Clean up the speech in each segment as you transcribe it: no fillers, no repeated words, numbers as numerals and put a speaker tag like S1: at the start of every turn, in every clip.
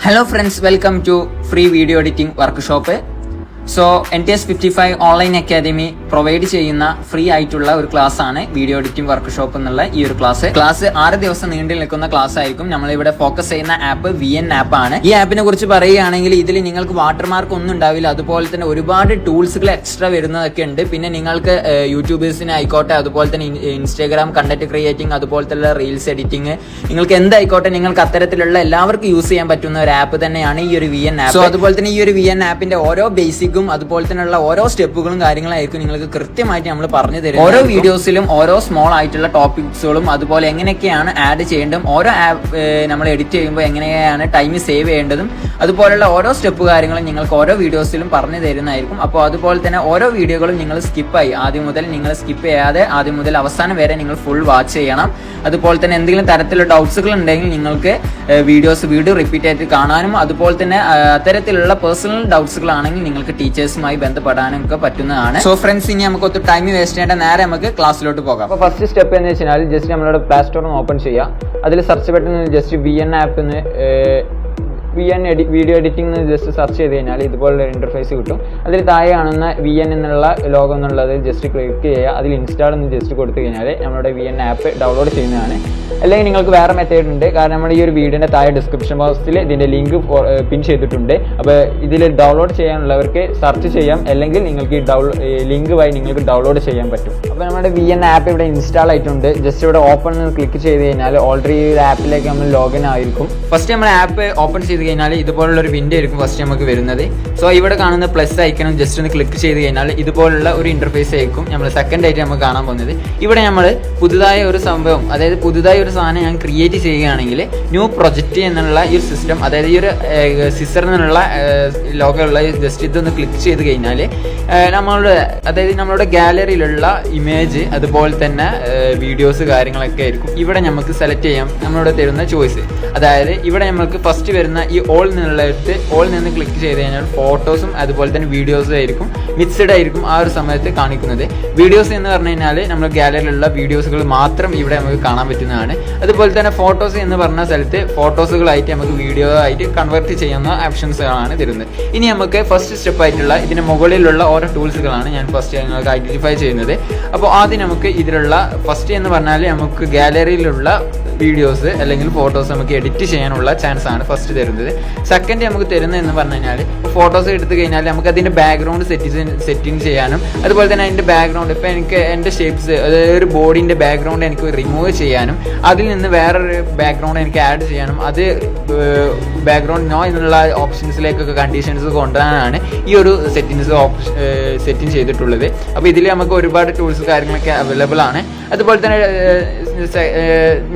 S1: Hello friends, welcome to free video editing workshop. So NTS 55 online academy provide ചെയ്യുന്ന free ആയിട്ടുള്ള ഒരു class ആണ് video editing workshop എന്നുള്ള ഈ ഒരു ക്ലാസ് 6 ദിവസം നീണ്ടു നിൽക്കുന്ന ക്ലാസ് ആയിരിക്കും. നമ്മളിവിടെ ഫോക്കസ് ചെയ്യുന്ന ആപ്പ് VN ആപ്പ് ആണ്. ഈ ആപ്പിനെ കുറിച്ച് പറയുകയാണെങ്കിൽ ഇതിൽ നിങ്ങൾക്ക് വാട്ടർമാർക്ക് ഒന്നും ഉണ്ടാവില്ല. അതുപോലെ തന്നെ ഒരുപാട് ടൂൾസുകൾ എക്സ്ട്രാ വരുന്നതൊക്കെ ഉണ്ട്. പിന്നെ നിങ്ങൾക്ക് യൂട്യൂബേഴ്സിന് ആയിക്കോട്ടെ, അതുപോലെ തന്നെ ഇൻസ്റ്റാഗ്രാം കണ്ടന്റ് ക്രിയേറ്റിംഗ്, അതുപോലെ തന്നെ റീൽസ് എഡിറ്റിംഗ്, നിങ്ങൾക്ക് എന്തായിക്കോട്ടെ നിങ്ങൾക്ക് അത്തരത്തിലുള്ള എല്ലാവർക്കും യൂസ് ചെയ്യാൻ പറ്റുന്ന ഒരു ആപ്പ് തന്നെയാണ് ഈ ഒരു VN ആപ്പ്. സോ അതുപോലെ തന്നെ ഈ ഒരു VN ആപ്പിന്റെ ഓരോ ബേസിക് അതുപോലെ തന്നെയുള്ള ഓരോ സ്റ്റെപ്പുകളും കാര്യങ്ങളായിരിക്കും നിങ്ങൾക്ക് കൃത്യമായിട്ട് നമ്മൾ പറഞ്ഞു തരും. ഓരോ വീഡിയോസിലും ഓരോ സ്മോൾ ആയിട്ടുള്ള ടോപ്പിക്സുകളും അതുപോലെ എങ്ങനെയൊക്കെയാണ് ആഡ് ചെയ്യേണ്ടതും, ഓരോ ആപ്പ് നമ്മൾ എഡിറ്റ് ചെയ്യുമ്പോൾ എങ്ങനെയാണ് ടൈം സേവ് ചെയ്യേണ്ടതും, അതുപോലുള്ള ഓരോ സ്റ്റെപ്പ് കാര്യങ്ങളും നിങ്ങൾക്ക് ഓരോ വീഡിയോസിലും പറഞ്ഞു തരുന്നതായിരിക്കും. അപ്പോൾ അതുപോലെ തന്നെ ഓരോ വീഡിയോകളും നിങ്ങൾ സ്കിപ്പായി ആദ്യം മുതൽ നിങ്ങൾ സ്കിപ്പ് ചെയ്യാതെ ആദ്യം മുതൽ അവസാനം വരെ നിങ്ങൾ ഫുൾ വാച്ച് ചെയ്യണം. അതുപോലെ തന്നെ എന്തെങ്കിലും തരത്തിലുള്ള ഡൗട്ട്സുകൾ ഉണ്ടെങ്കിൽ നിങ്ങൾക്ക് വീഡിയോ റിപ്പീറ്റ് ആയിട്ട് കാണാനും, അതുപോലെ തന്നെ അത്തരത്തിലുള്ള പേഴ്സണൽ ഡൗട്ട്സുകളാണെങ്കിൽ നിങ്ങൾക്ക് ടീച്ചേഴ്സുമായി ബന്ധപ്പെടാനും ഒക്കെ പറ്റുന്നതാണ്. സോ ഫ്രണ്ട്സ്, ഇനി നമുക്ക് ഒത്തിരി ടൈം വേസ്റ്റ് ചെയ്യേണ്ട, നേരെ നമുക്ക് ക്ലാസ്സിലോട്ട് പോകാം. അപ്പോൾ ഫസ്റ്റ് സ്റ്റെപ്പ് എന്ന് വെച്ചാൽ ജസ്റ്റ് നമ്മളുടെ പ്ലേ സ്റ്റോർ ഓപ്പൺ ചെയ്യാം. അതിൽ സെർച്ച് ബട്ടണിൽ just VN app VN video editing just search ചെയ്ത് കഴിഞ്ഞാൽ ഇതുപോലുള്ള ഇന്റർഫേസ് കിട്ടും. അതിൽ താഴെ കാണുന്ന VN എന്നുള്ള ലോഗോ എന്നുള്ളത് ജസ്റ്റ് ക്ലിക്ക് ചെയ്യുക. അതിൽ ഇൻസ്റ്റാൾ എന്ന് ജസ്റ്റ് കൊടുത്തു കഴിഞ്ഞാൽ നമ്മുടെ VN ആപ്പ് ഡൗൺലോഡ് ചെയ്യുന്നതാണ്. അല്ലെങ്കിൽ നിങ്ങൾക്ക് വേറെ മെത്തേഡ് ഉണ്ട്. കാരണം നമ്മുടെ ഈ ഒരു വീഡിയോന്റെ താഴെ ഡിസ്ക്രിപ്ഷൻ ബോക്സിൽ ഇതിന്റെ ലിങ്ക് പിൻ ചെയ്തിട്ടുണ്ട്. അപ്പോൾ ഇതിൽ ഡൗൺലോഡ് ചെയ്യാനുള്ളവർക്ക് സെർച്ച് ചെയ്യാം, അല്ലെങ്കിൽ നിങ്ങൾക്ക് ലിങ്ക് വഴി നിങ്ങൾക്ക് ഡൗൺലോഡ് ചെയ്യാൻ പറ്റും. അപ്പോൾ നമ്മുടെ VN ആപ്പ് ഇവിടെ ഇൻസ്റ്റാൾ ആയിട്ടുണ്ട്. ജസ്റ്റ് ഇവിടെ ഓപ്പൺ ക്ലിക്ക് ചെയ്ത് കഴിഞ്ഞാൽ ഓൾറെഡി ഈ ഒരു ആപ്പിലേക്ക് നമ്മൾ ലോഗിൻ ആയിരിക്കും. ഫസ്റ്റ് നമ്മൾ ആപ്പ് ഓപ്പൺ ചെയ്ത് കഴിഞ്ഞാൽ ഇതുപോലുള്ള ഒരു വിൻഡോ ആയിരിക്കും ഫസ്റ്റ് നമുക്ക് വരുന്നത്. സോ ഇവിടെ കാണുന്ന പ്ലസ് ഐക്കണും ജസ്റ്റ് ഒന്ന് ക്ലിക്ക് ചെയ്ത് കഴിഞ്ഞാൽ ഇതുപോലുള്ള ഒരു ഇന്റർഫേസ് ആയിരിക്കും നമ്മൾ സെക്കൻഡ് ആയിട്ട് നമുക്ക് കാണാൻ പോകുന്നത്. ഇവിടെ നമ്മൾ പുതുതായ ഒരു സംഭവം, അതായത് പുതുതായ ഒരു സാധനം ഞാൻ ക്രിയേറ്റ് ചെയ്യുകയാണെങ്കിൽ ന്യൂ പ്രൊജക്റ്റ് എന്നുള്ള ഈ ഒരു സിസ്റ്റം, അതായത് ഈ ഒരു സിസ്റ്റർ എന്നുള്ള ലോഗോ ഉള്ള ജസ്റ്റ് ഇതൊന്ന് ക്ലിക്ക് ചെയ്ത് കഴിഞ്ഞാൽ നമ്മളുടെ ഗാലറിയിലുള്ള ഇമേജ് അതുപോലെ തന്നെ വീഡിയോസ് കാര്യങ്ങളൊക്കെ ആയിരിക്കും ഇവിടെ നമുക്ക് സെലക്ട് ചെയ്യാം. നമ്മളിവിടെ തരുന്ന ചോയ്സ്, അതായത് ഇവിടെ നമുക്ക് ഫസ്റ്റ് വരുന്ന ഈ ഓൾ നിന്ന് ക്ലിക്ക് ചെയ്ത് കഴിഞ്ഞാൽ ഫോട്ടോസും അതുപോലെ തന്നെ വീഡിയോസും ആയിരിക്കും മിക്സ്ഡ് ആയിരിക്കും ആ ഒരു സമയത്ത് കാണിക്കുന്നത്. വീഡിയോസ് എന്ന് പറഞ്ഞു കഴിഞ്ഞാൽ നമ്മുടെ ഗാലറിയിലുള്ള വീഡിയോസുകൾ മാത്രം ഇവിടെ നമുക്ക് കാണാൻ പറ്റുന്നതാണ്. അതുപോലെ തന്നെ ഫോട്ടോസ് എന്ന് പറഞ്ഞ സ്ഥലത്ത് ഫോട്ടോസുകളായിട്ട് നമുക്ക് വീഡിയോ ആയിട്ട് കൺവേർട്ട് ചെയ്യുന്ന ഓപ്ഷൻസുകളാണ് തരുന്നത്. ഇനി നമുക്ക് ഫസ്റ്റ് സ്റ്റെപ്പ് ആയിട്ടുള്ള ഇതിന് മുകളിലുള്ള ഓരോ ടൂൾസുകളാണ് ഞാൻ ഫസ്റ്റ് നിങ്ങൾക്ക് ഐഡന്റിഫൈ ചെയ്യുന്നത്. അപ്പോൾ ആദ്യം നമുക്ക് ഇതിലുള്ള ഫസ്റ്റ് എന്ന് പറഞ്ഞാൽ നമുക്ക് ഗാലറിയിലുള്ള വീഡിയോസ് അല്ലെങ്കിൽ ഫോട്ടോസ് നമുക്ക് എഡിറ്റ് ചെയ്യാനുള്ള ചാൻസ് ആണ് ഫസ്റ്റ് തരുന്നത്. സെക്കൻഡ് നമുക്ക് തരുന്നത് എന്ന് പറഞ്ഞു കഴിഞ്ഞാൽ ഫോട്ടോസ് എടുത്തു കഴിഞ്ഞാൽ നമുക്ക് അതിന്റെ ബാക്ക്ഗ്രൗണ്ട് സെറ്റിംഗ് ചെയ്യാനും, അതുപോലെ തന്നെ അതിന്റെ ബാക്ക്ഗ്രൗണ്ട് ഇപ്പൊ എനിക്ക് എന്റെ ഷേപ്സ്, അതായത് ഒരു ബോഡിന്റെ ബാക്ക്ഗ്രൗണ്ട് എനിക്ക് റിമൂവ് ചെയ്യാനും അതിൽ നിന്ന് വേറൊരു ബാക്ക്ഗ്രൗണ്ട് എനിക്ക് ആഡ് ചെയ്യാനും, അത് ബാക്ക്ഗ്രൗണ്ട് നോ എന്നുള്ള ഓപ്ഷൻസിലേക്കൊക്കെ കണ്ടീഷൻസ് കൊണ്ടുവരാനാണ് ഈ ഒരു സെറ്റിംഗ് ചെയ്തിട്ടുള്ളത്. അപ്പോൾ ഇതിൽ നമുക്ക് ഒരുപാട് ടൂൾസ് കാര്യങ്ങളൊക്കെ അവൈലബിൾ ആണ്. അതുപോലെ തന്നെ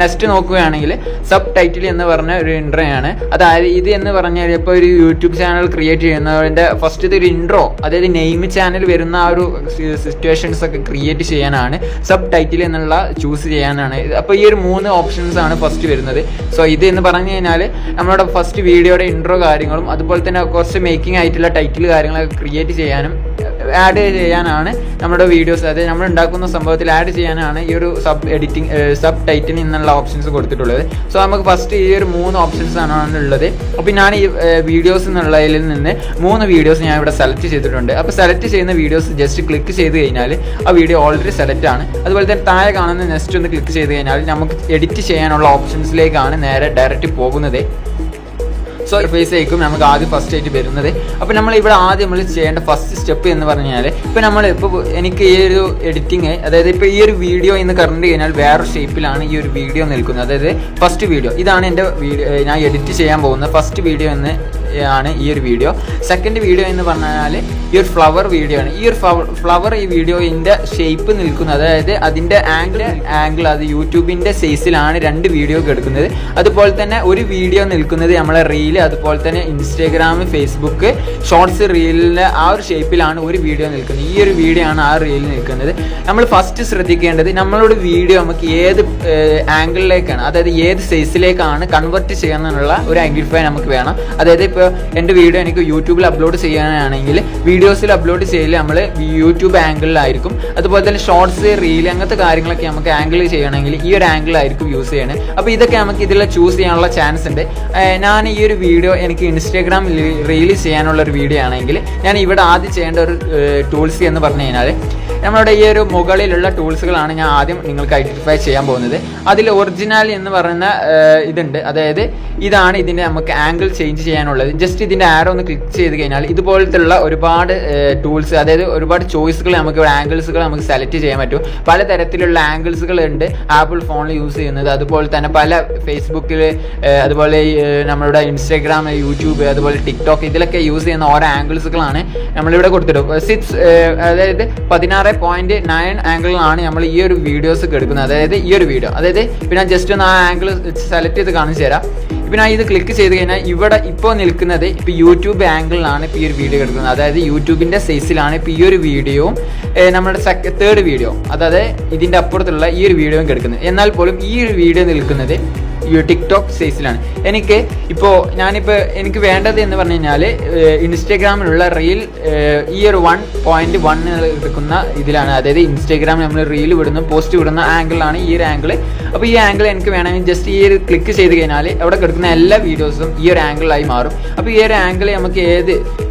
S1: നെക്സ്റ്റ് നോക്കുകയാണെങ്കിൽ സബ് ടൈറ്റിൽ എന്ന് പറഞ്ഞ ഒരു ഇൻട്രോ ആണ്. അതായത് ഇത് എന്ന് പറഞ്ഞാൽ ഇപ്പോൾ ഒരു യൂട്യൂബ് ചാനൽ ക്രിയേറ്റ് ചെയ്യുന്നതിൻ്റെ ഫസ്റ്റ് ഒരു ഇൻട്രോ, അതായത് നെയിം ചാനൽ വരുന്ന ആ ഒരു സിറ്റുവേഷൻസ് ഒക്കെ ക്രിയേറ്റ് ചെയ്യാനാണ് സബ് ടൈറ്റിൽ എന്നുള്ള ചൂസ് ചെയ്യാനാണ്. അപ്പോൾ ഈ ഒരു 3 ഓപ്ഷൻസ് ആണ് ഫസ്റ്റ് വരുന്നത്. സോ ഇത് എന്ന് പറഞ്ഞു കഴിഞ്ഞാൽ നമ്മുടെ ഫസ്റ്റ് വീഡിയോയുടെ ഇൻട്രോ കാര്യങ്ങളും അതുപോലെ തന്നെ കുറച്ച് മേക്കിംഗ് ആയിട്ടുള്ള ടൈറ്റിൽ കാര്യങ്ങളൊക്കെ ക്രിയേറ്റ് ചെയ്യാനും ആഡ് ചെയ്യാനാണ് നമ്മുടെ വീഡിയോസ്, അതായത് നമ്മൾ ഉണ്ടാക്കുന്ന സംഭവത്തിൽ ആഡ് ചെയ്യാനാണ് ഈ ഒരു സബ് ടൈറ്റിൽ എന്നുള്ള ഓപ്ഷൻസ് കൊടുത്തിട്ടുള്ളത്. സോ നമുക്ക് ഫസ്റ്റ് ഈ ഒരു 3 ഓപ്ഷൻസ് ആണ് ഉള്ളത്. അപ്പോൾ ഞാൻ ഈ വീഡിയോസ് എന്നുള്ളതിൽ നിന്ന് 3 വീഡിയോസ് ഞാൻ ഇവിടെ സെലക്ട് ചെയ്തിട്ടുണ്ട്. അപ്പോൾ സെലക്ട് ചെയ്യുന്ന വീഡിയോസ് ജസ്റ്റ് ക്ലിക്ക് ചെയ്ത് കഴിഞ്ഞാൽ ആ വീഡിയോ ഓൾറെഡി സെലക്ട് ആണ്. അതുപോലെ തന്നെ താഴെ കാണുന്ന നെക്സ്റ്റ് ഒന്ന് ക്ലിക്ക് ചെയ്ത് കഴിഞ്ഞാൽ നമുക്ക് എഡിറ്റ് ചെയ്യാനുള്ള ഓപ്ഷൻസിലേക്കാണ് നേരെ ഡയറക്റ്റ് പോകുന്നത്. സോ ഫേസ് ആയിരിക്കും നമുക്ക് ആദ്യം ഫസ്റ്റ് ആയിട്ട് വരുന്നത്. അപ്പോൾ നമ്മൾ ഇവിടെ ആദ്യം നമ്മൾ ചെയ്യേണ്ട ഫസ്റ്റ് സ്റ്റെപ്പ് എന്ന് പറഞ്ഞാൽ ഇപ്പോൾ എനിക്ക് ഈ ഒരു എഡിറ്റിങ്, അതായത് ഇപ്പോൾ ഈ ഒരു വീഡിയോ എന്ന് കറണ്ട് കഴിഞ്ഞാൽ വേറൊരു ഷേപ്പിലാണ് ഈ ഒരു വീഡിയോ നിൽക്കുന്നത്. അതായത് ഫസ്റ്റ് വീഡിയോ ഇതാണ് എൻ്റെ വീഡിയോ, ഞാൻ എഡിറ്റ് ചെയ്യാൻ പോകുന്ന ഫസ്റ്റ് വീഡിയോ എന്ന് ആണ് ഈ ഒരു വീഡിയോ. സെക്കൻഡ് വീഡിയോ എന്ന് പറഞ്ഞാൽ ഈ ഒരു ഫ്ലവർ വീഡിയോ ആണ്. ഈ ഒരു ഫ്ലവർ ഈ വീഡിയോയിൻ്റെ ഷേപ്പ് നിൽക്കുന്നത്, അതായത് അതിൻ്റെ ആംഗിൾ അത് യൂട്യൂബിൻ്റെ സൈസിലാണ് 2 വീഡിയോ എടുക്കുന്നത്. അതുപോലെ തന്നെ ഒരു വീഡിയോ നിൽക്കുന്നത് നമ്മളെ റീല്, അതുപോലെ തന്നെ ഇൻസ്റ്റാഗ്രാം, ഫേസ്ബുക്ക് ഷോർട്സ് റീലിൻ്റെ ആ ഒരു ഷേപ്പിലാണ് ഒരു വീഡിയോ നിൽക്കുന്നത്. ഈ ഒരു വീഡിയോ ആണ് ആ റീലിൽ നിൽക്കുന്നത്. നമ്മൾ ഫസ്റ്റ് ശ്രദ്ധിക്കേണ്ടത് നമ്മളോട് വീഡിയോ നമുക്ക് ഏത് ആംഗിളിലേക്കാണ്, അതായത് ഏത് സൈസിലേക്കാണ് കൺവേർട്ട് ചെയ്യാനുള്ള ഒരു ഐഡന്റിഫൈ നമുക്ക് വേണം. അതായത് ഇപ്പോൾ ഇപ്പോൾ എൻ്റെ വീഡിയോ എനിക്ക് യൂട്യൂബിൽ അപ്ലോഡ് ചെയ്യാനാണെങ്കിൽ വീഡിയോസിൽ അപ്ലോഡ് ചെയ്യൽ നമ്മൾ യൂട്യൂബ് ആംഗിളിലായിരിക്കും. അതുപോലെ തന്നെ ഷോർട്സ്, റീൽ അങ്ങനത്തെ കാര്യങ്ങളൊക്കെ നമുക്ക് ആംഗിൾ ചെയ്യണമെങ്കിൽ ഈ ഒരു ആംഗിളായിരിക്കും യൂസ് ചെയ്യണത്. അപ്പോൾ ഇതൊക്കെ നമുക്ക് ഇതിൽ ചൂസ് ചെയ്യാനുള്ള ചാൻസ് ഉണ്ട്. ഞാൻ ഈ ഒരു വീഡിയോ എനിക്ക് ഇൻസ്റ്റാഗ്രാമിൽ റീൽ ചെയ്യാനുള്ള ഒരു വീഡിയോ ആണെങ്കിൽ ഞാൻ ഇവിടെ ആദ്യം ചെയ്യേണ്ട ഒരു ടൂൾസ് എന്ന് പറഞ്ഞു കഴിഞ്ഞാൽ നമ്മുടെ ഈ ഒരു മുകളിലുള്ള ടൂൾസുകളാണ് ഞാൻ ആദ്യം നിങ്ങൾക്ക് ഐഡന്റിഫൈ ചെയ്യാൻ പോകുന്നത്. അതിൽ ഒറിജിനൽ എന്ന് പറയുന്ന ഇതുണ്ട്, അതായത് ഇതാണ് ഇതിൻ്റെ നമുക്ക് ആംഗിൾ ചേഞ്ച് ചെയ്യാനുള്ളത്. ജസ്റ്റ് ഇതിൻ്റെ ആരോ ഒന്ന് ക്ലിക്ക് ചെയ്ത് കഴിഞ്ഞാൽ ഇതുപോലത്തുള്ള ഒരുപാട് ടൂൾസ്, അതായത് ഒരുപാട് ചോയ്സുകൾ നമുക്ക് ആംഗിൾസുകൾ നമുക്ക് സെലക്ട് ചെയ്യാൻ പറ്റും. പലതരത്തിലുള്ള ആംഗിൾസുകൾ ഉണ്ട് ആപ്പിൾ ഫോണിൽ യൂസ് ചെയ്യുന്നത്. അതുപോലെ തന്നെ പല ഫേസ്ബുക്കിൽ, അതുപോലെ നമ്മളുടെ ഇൻസ്റ്റാഗ്രാം, യൂട്യൂബ്, അതുപോലെ ടിക്ടോക്ക് ഇതിലൊക്കെ യൂസ് ചെയ്യുന്ന ഓരോ ആംഗിൾസുകളാണ് നമ്മളിവിടെ കൊടുത്തിട്ടും. അതായത് 16.9 ആംഗിളിലാണ് നമ്മൾ ഈ ഒരു വീഡിയോസ് എടുക്കുന്നത്. അതായത് ഈ ഒരു വീഡിയോ, അതായത് ഇപ്പം ഞാൻ ജസ്റ്റ് ഒന്ന് ആ ആംഗിൾ സെലക്ട് ചെയ്ത് കാണിച്ചു തരാം. ഇപ്പം ഞാൻ ഇത് ക്ലിക്ക് ചെയ്ത് കഴിഞ്ഞാൽ ഇവിടെ ഇപ്പോൾ നിൽക്കുന്നത് ഇപ്പോൾ യൂട്യൂബ് ആംഗിളിലാണ് ഇപ്പോൾ ഈ ഒരു വീഡിയോ എടുക്കുന്നത്. അതായത് യൂട്യൂബിൻ്റെ സൈസിലാണ് ഇപ്പോൾ ഈ ഒരു വീഡിയോയും നമ്മുടെ തേർഡ് വീഡിയോ, അതായത് ഇതിൻ്റെ അപ്പുറത്തുള്ള ഈ ഒരു വീഡിയോയും എടുക്കുന്നത്. എന്നാൽ പോലും ഈ ഒരു വീഡിയോ നിൽക്കുന്നത് ടിക്ടോക്ക് സൈസിലാണ്. എനിക്ക് വേണ്ടത് എന്ന് പറഞ്ഞു കഴിഞ്ഞാൽ ഇൻസ്റ്റാഗ്രാമിലുള്ള റീൽ ഈ ഒരു 1.1 എടുക്കുന്ന ഇതിലാണ്. അതായത് ഇൻസ്റ്റാഗ്രാമിൽ നമ്മൾ റീൽ വിടുന്ന, പോസ്റ്റ് വിടുന്ന ആംഗിളാണ് ഈ ഒരു ആംഗിൾ. അപ്പോൾ ഈ ആംഗിൾ എനിക്ക് വേണമെങ്കിൽ ജസ്റ്റ് ഈ ഒരു ക്ലിക്ക് ചെയ്ത് കഴിഞ്ഞാൽ അവിടെ കിടക്കുന്ന എല്ലാ വീഡിയോസും ഈ ഒരു ആംഗിളായി മാറും. അപ്പോൾ ഈ ഒരു ആംഗിൾ നമുക്ക്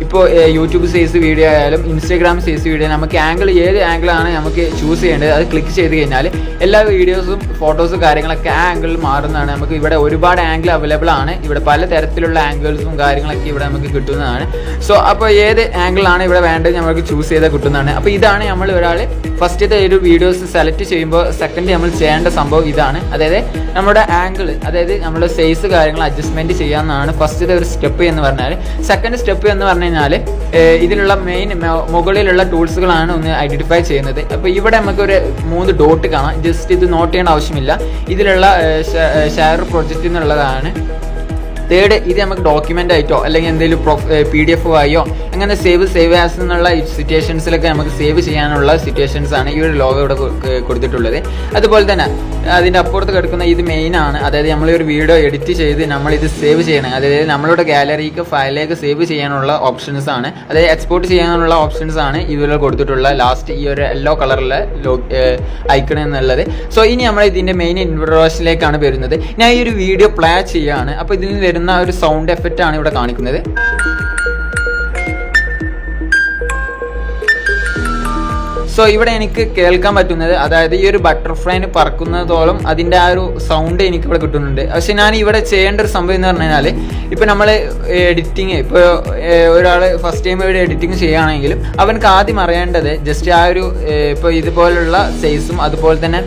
S1: ഇപ്പോൾ യൂട്യൂബ് സൈസ് വീഡിയോ ആയാലും ഇൻസ്റ്റാഗ്രാം സൈസ് വീഡിയോ നമുക്ക് ഏത് ആംഗിളാണ് നമുക്ക് ചൂസ് ചെയ്യേണ്ടത് അത് ക്ലിക്ക് ചെയ്ത് കഴിഞ്ഞാൽ എല്ലാ വീഡിയോസും ഫോട്ടോസും കാര്യങ്ങളൊക്കെ ആ ആംഗിളിൽ മാറുന്നതാണ്. നമുക്ക് ഇവിടെ ഒരുപാട് ആംഗിൾ അവൈലബിൾ ആണ്. ഇവിടെ പല തരത്തിലുള്ള ആംഗിൾസും കാര്യങ്ങളൊക്കെ ഇവിടെ നമുക്ക് കിട്ടുന്നതാണ്. സോ അപ്പോൾ ഏത് ആംഗിളാണ് ഇവിടെ വേണ്ടത് നമുക്ക് ചൂസ് ചെയ്താൽ കിട്ടുന്നതാണ്. അപ്പോൾ ഇതാണ് നമ്മൾ ഒരാൾ ഫസ്റ്റത്തെ ഒരു വീഡിയോസ് സെലക്ട് ചെയ്യുമ്പോൾ സെക്കൻഡ് നമ്മൾ ചെയ്യേണ്ട സംഭവം ഇതാണ്. അതായത് നമ്മുടെ ആംഗിൾ, അതായത് നമ്മുടെ സൈസ് കാര്യങ്ങൾ അഡ്ജസ്റ്റ്മെന്റ് ചെയ്യാവുന്നതാണ് ഫസ്റ്റത്തെ ഒരു സ്റ്റെപ്പ് എന്ന് പറഞ്ഞാൽ. സെക്കൻഡ് സ്റ്റെപ്പ് എന്ന് പറഞ്ഞു കഴിഞ്ഞാൽ ഇതിലുള്ള മെയിൻ മുകളിലുള്ള ടൂൾസുകളാണ് ഒന്ന് ഐഡന്റിഫൈ ചെയ്യുന്നത്. അപ്പോൾ ഇവിടെ നമുക്കൊരു 3 ഡോട്ട് കാണാം. ജസ്റ്റ് ഇത് നോട്ട് ചെയ്യേണ്ട ആവശ്യമില്ല. ഇതിലുള്ള ഷെയർ പ്രൊജക്റ്റ് എന്നുള്ളതാണ്. തേർഡ്, ഇത് നമുക്ക് ഡോക്യുമെന്റ് ആയിട്ടോ അല്ലെങ്കിൽ എന്തെങ്കിലും PDF ആയോ അങ്ങനെ സേവ് ആസ് എന്നുള്ള സിറ്റുവേഷൻസിലൊക്കെ നമുക്ക് സേവ് ചെയ്യാനുള്ള സിറ്റുവേഷൻസ് ആണ് ഈ ഒരു ലോഗോ ഇവിടെ കൊടുത്തിട്ടുള്ളത്. അതുപോലെ തന്നെ അതിൻ്റെ അപ്പുറത്ത് കിടക്കുന്ന ഇത് മെയിൻ ആണ്. അതായത് നമ്മൾ ഒരു വീഡിയോ എഡിറ്റ് ചെയ്ത് നമ്മൾ ഇത് സേവ് ചെയ്യണം. അതായത് നമ്മളുടെ ഗാലറിക്ക് ഫയലിലേക്ക് സേവ് ചെയ്യാനുള്ള ഓപ്ഷൻസ് ആണ്, അതായത് എക്സ്പോർട്ട് ചെയ്യാനുള്ള ഓപ്ഷൻസ് ആണ് ഇതിൽ കൊടുത്തിട്ടുള്ള ലാസ്റ്റ് ഈ ഒരു യെല്ലോ കളറിലെ ഐക്കൺ എന്നുള്ളത്. സോ ഇനി നമ്മൾ ഇതിൻ്റെ മെയിൻ ഇൻട്രോഡക്ഷനിലേക്കാണ് വരുന്നത്. ഞാൻ ഈ ഒരു വീഡിയോ പ്ലേ ചെയ്യുകയാണ്. അപ്പോൾ ഇതിൽ വരുന്ന ഒരു സൗണ്ട് എഫക്റ്റ് ആണ് ഇവിടെ കാണിക്കുന്നത്. സോ ഇവിടെ എനിക്ക് കേൾക്കാൻ പറ്റുന്നത്, അതായത് ഈ ഒരു ബട്ടർഫ്ലൈന് പറക്കുന്നതോളം അതിൻ്റെ ആ ഒരു സൗണ്ട് എനിക്ക് ഇവിടെ കിട്ടുന്നുണ്ട്. പക്ഷെ ഞാൻ ഇവിടെ ചെയ്യേണ്ട ഒരു സംഭവം എന്ന് പറഞ്ഞു കഴിഞ്ഞാൽ ഇപ്പം നമ്മൾ എഡിറ്റിങ്, ഇപ്പോൾ ഒരാൾ ഫസ്റ്റ് ടൈം ഇവിടെ എഡിറ്റിംഗ് ചെയ്യുകയാണെങ്കിലും അവനക്ക് ആദ്യം അറിയേണ്ടത് ജസ്റ്റ് ആ ഒരു ഇപ്പോൾ ഇതുപോലുള്ള സൈസും അതുപോലെ തന്നെ